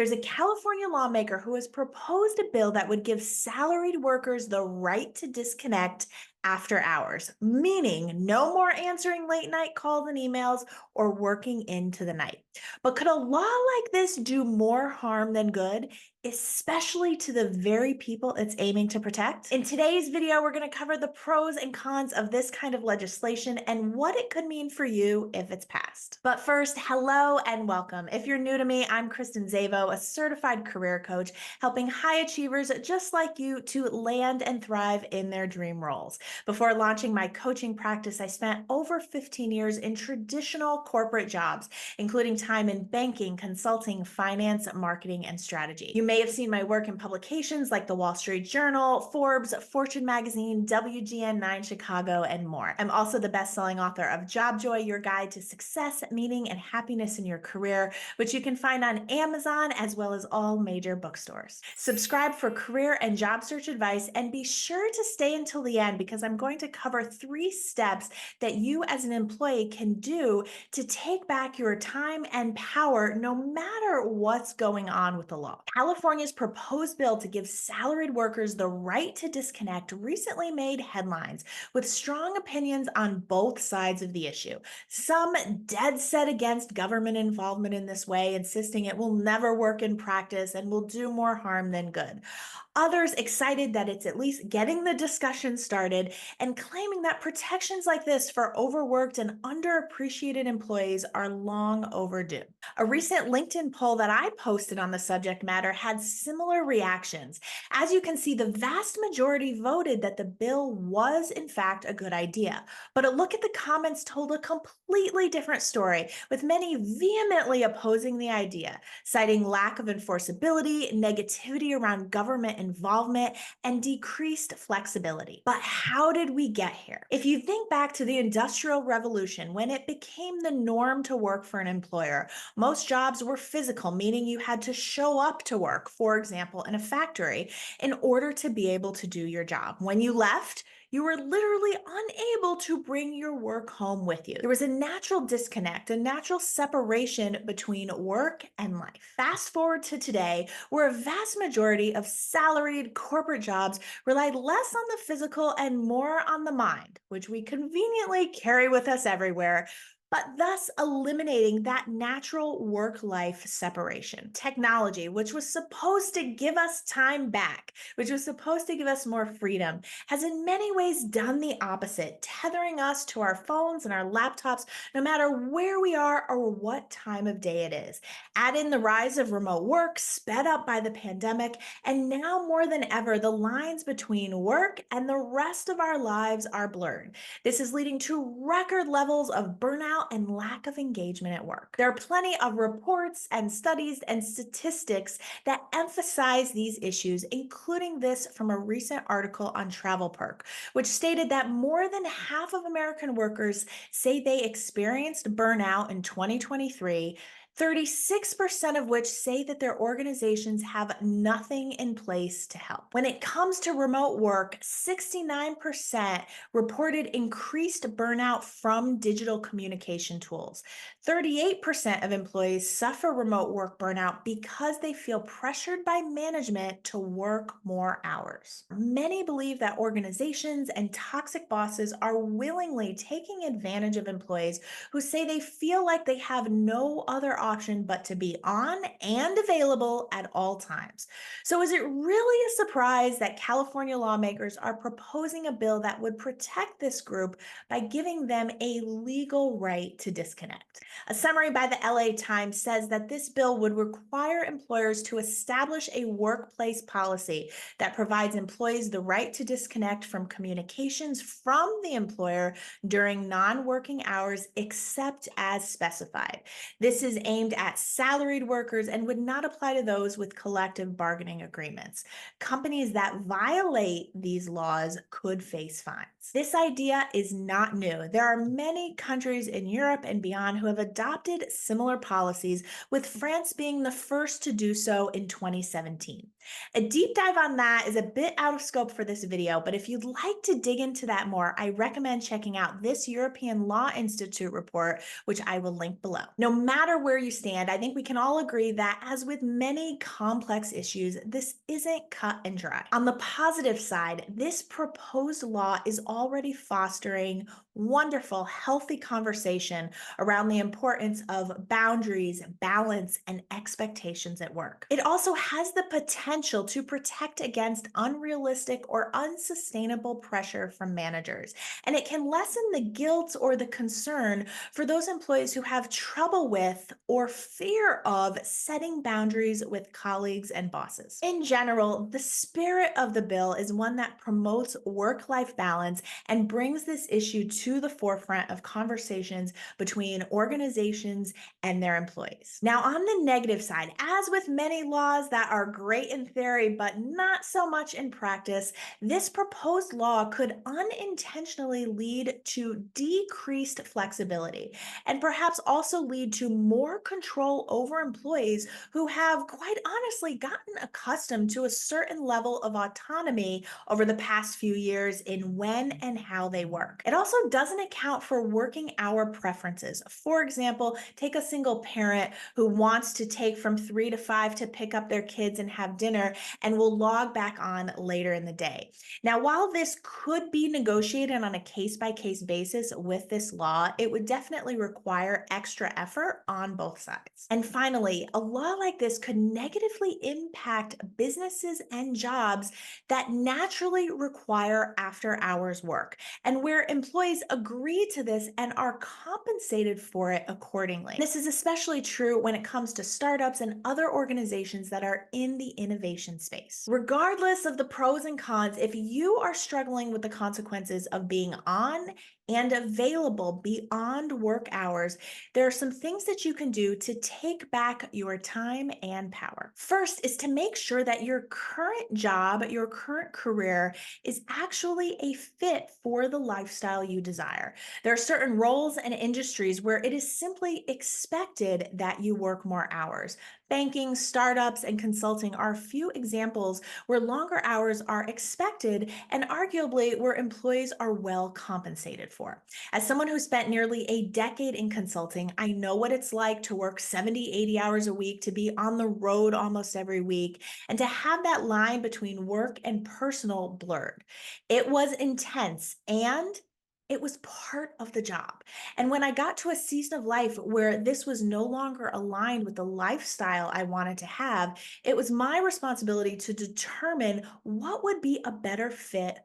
There's a California lawmaker who has proposed a bill that would give salaried workers the right to disconnect after hours, meaning no more answering late night calls and emails or working into the night. But could a law like this do more harm than good, especially to the very people it's aiming to protect? In today's video, we're going to cover the pros and cons of this kind of legislation and what it could mean for you if it's passed. But first, hello and welcome. If you're new to me, I'm Kristen Zavo, a certified career coach, helping high achievers just like you to land and thrive in their dream roles. Before launching my coaching practice, I spent over 15 years in traditional corporate jobs, including time in banking, consulting, finance, marketing, and strategy. You may have seen my work in publications like the Wall Street Journal, Forbes, Fortune Magazine, WGN9 Chicago, and more. I'm also the best-selling author of Job Joy, Your Guide to Success, Meaning, and Happiness in Your Career, which you can find on Amazon as well as all major bookstores. Subscribe for career and job search advice, and be sure to stay until the end because I'm going to cover 3 steps that you as an employee can do to take back your time and power no matter what's going on with the law. California's proposed bill to give salaried workers the right to disconnect recently made headlines with strong opinions on both sides of the issue. Some dead set against government involvement in this way, insisting it will never work in practice and will do more harm than good. Others excited that it's at least getting the discussion started and claiming that protections like this for overworked and underappreciated employees are long overdue. A recent LinkedIn poll that I posted on the subject matter had similar reactions. As you can see, the vast majority voted that the bill was in fact a good idea. But a look at the comments told a completely different story, with many vehemently opposing the idea, citing lack of enforceability, negativity around government involvement, and decreased flexibility. But how did we get here? If you think back to the Industrial Revolution, when it became the norm to work for an employer, most jobs were physical, meaning you had to show up to work, for example, in a factory, in order to be able to do your job. When you left, you were literally unable to bring your work home with you. There was a natural disconnect, a natural separation between work and life. Fast forward to today, where a vast majority of salaried corporate jobs relied less on the physical and more on the mind, which we conveniently carry with us everywhere, but thus eliminating that natural work-life separation. Technology, which was supposed to give us time back, which was supposed to give us more freedom, has in many ways done the opposite, tethering us to our phones and our laptops no matter where we are or what time of day it is. Add in the rise of remote work, sped up by the pandemic, and now more than ever, the lines between work and the rest of our lives are blurred. This is leading to record levels of burnout and lack of engagement at work. There are plenty of reports and studies and statistics that emphasize these issues, including this from a recent article on Travel Perk, which stated that more than half of American workers say they experienced burnout in 2023, 36% of which say that their organizations have nothing in place to help. When it comes to remote work, 69% reported increased burnout from digital communication tools. 38% of employees suffer remote work burnout because they feel pressured by management to work more hours. Many believe that organizations and toxic bosses are willingly taking advantage of employees who say they feel like they have no other option but to be on and available at all times. So is it really a surprise that California lawmakers are proposing a bill that would protect this group by giving them a legal right to disconnect? A summary by the LA Times says that this bill would require employers to establish a workplace policy that provides employees the right to disconnect from communications from the employer during non-working hours except as specified. This is aimed at salaried workers and would not apply to those with collective bargaining agreements. Companies that violate these laws could face fines. This idea is not new. There are many countries in Europe and beyond who have adopted similar policies, with France being the first to do so in 2017. A deep dive on that is a bit out of scope for this video, but if you'd like to dig into that more, I recommend checking out this European Law Institute report, which I will link below. No matter where you stand, I think we can all agree that, as with many complex issues, this isn't cut and dry. On the positive side, this proposed law is already fostering wonderful, healthy conversation around the importance of boundaries, balance, and expectations at work. It also has the potential to protect against unrealistic or unsustainable pressure from managers, and it can lessen the guilt or the concern for those employees who have trouble with or fear of setting boundaries with colleagues and bosses. In general, the spirit of the bill is one that promotes work-life balance and brings this issue to the forefront of conversations between organizations and their employees. Now, on the negative side, as with many laws that are great in theory but not so much in practice, this proposed law could unintentionally lead to decreased flexibility and perhaps also lead to more control over employees who have, quite honestly, gotten accustomed to a certain level of autonomy over the past few years in when and how they work. It also doesn't account for working hour preferences. For example, take a single parent who wants to take from 3 to 5 to pick up their kids and have dinner and will log back on later in the day. Now, while this could be negotiated on a case by case basis with this law, it would definitely require extra effort on both sides. And finally, a law like this could negatively impact businesses and jobs that naturally require after hours work, and where employees agree to this and are compensated for it accordingly. This is especially true when it comes to startups and other organizations that are in the innovation space. Regardless of the pros and cons, if you are struggling with the consequences of being on and available beyond work hours, there are some things that you can do to take back your time and power. First is to make sure that your current job, your current career, is actually a fit for the lifestyle you desire. There are certain roles and industries where it is simply expected that you work more hours. Banking, startups, and consulting are a few examples where longer hours are expected and arguably where employees are well compensated for. As someone who spent nearly a decade in consulting, I know what it's like to work 70, 80 hours a week, to be on the road almost every week, and to have that line between work and personal blurred. It was intense and it was part of the job. And when I got to a season of life where this was no longer aligned with the lifestyle I wanted to have, it was my responsibility to determine what would be a better fit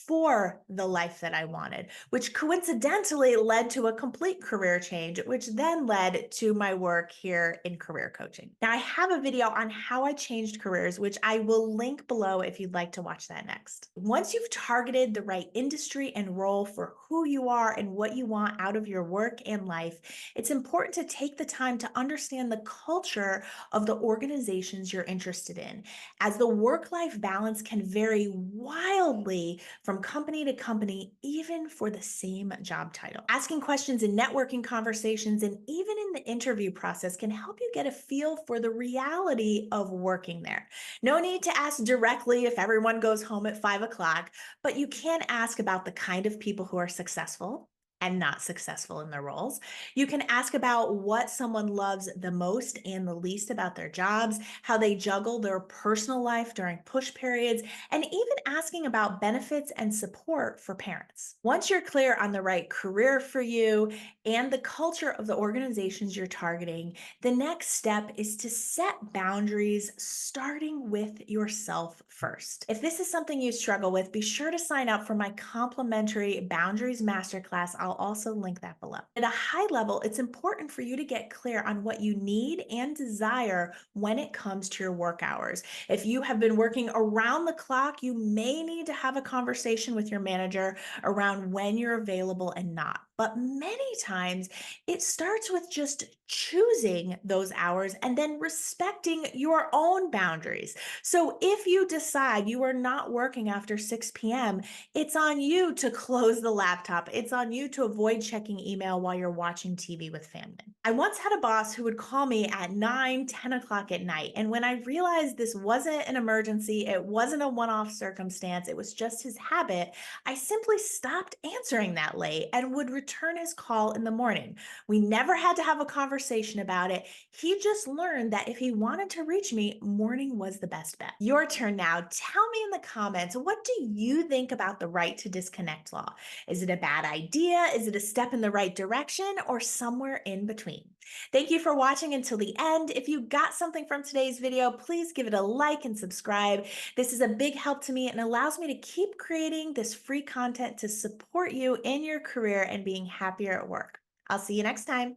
for the life that I wanted, which coincidentally led to a complete career change, which then led to my work here in career coaching. Now, I have a video on how I changed careers, which I will link below if you'd like to watch that next. Once you've targeted the right industry and role for who you are and what you want out of your work and life, it's important to take the time to understand the culture of the organizations you're interested in, as the work-life balance can vary wildly from company to company, even for the same job title. Asking questions in networking conversations and even in the interview process can help you get a feel for the reality of working there. No need to ask directly if everyone goes home at 5 o'clock, but you can ask about the kind of people who are successful and not successful in their roles. You can ask about what someone loves the most and the least about their jobs, how they juggle their personal life during push periods, and even asking about benefits and support for parents. Once you're clear on the right career for you and the culture of the organizations you're targeting, the next step is to set boundaries, starting with yourself first. If this is something you struggle with, be sure to sign up for my complimentary Boundaries Masterclass. I'll also link that below. At a high level, it's important for you to get clear on what you need and desire when it comes to your work hours. If you have been working around the clock, you may need to have a conversation with your manager around when you're available and not. But many times it starts with just choosing those hours and then respecting your own boundaries. So if you decide you are not working after 6 p.m., it's on you to close the laptop. It's on you to avoid checking email while you're watching TV with family. I once had a boss who would call me at 9, 10 o'clock at night. And when I realized this wasn't an emergency, it wasn't a one off circumstance, it was just his habit, I simply stopped answering that late and would return his call in the morning. We never had to have a conversation about it. He just learned that if he wanted to reach me, morning was the best bet. Your turn now. Tell me in the comments, what do you think about the right to disconnect law? Is it a bad idea? Is it a step in the right direction, or somewhere in between? Thank you for watching until the end. If you got something from today's video, please give it a like and subscribe. This is a big help to me and allows me to keep creating this free content to support you in your career and being happier at work. I'll see you next time.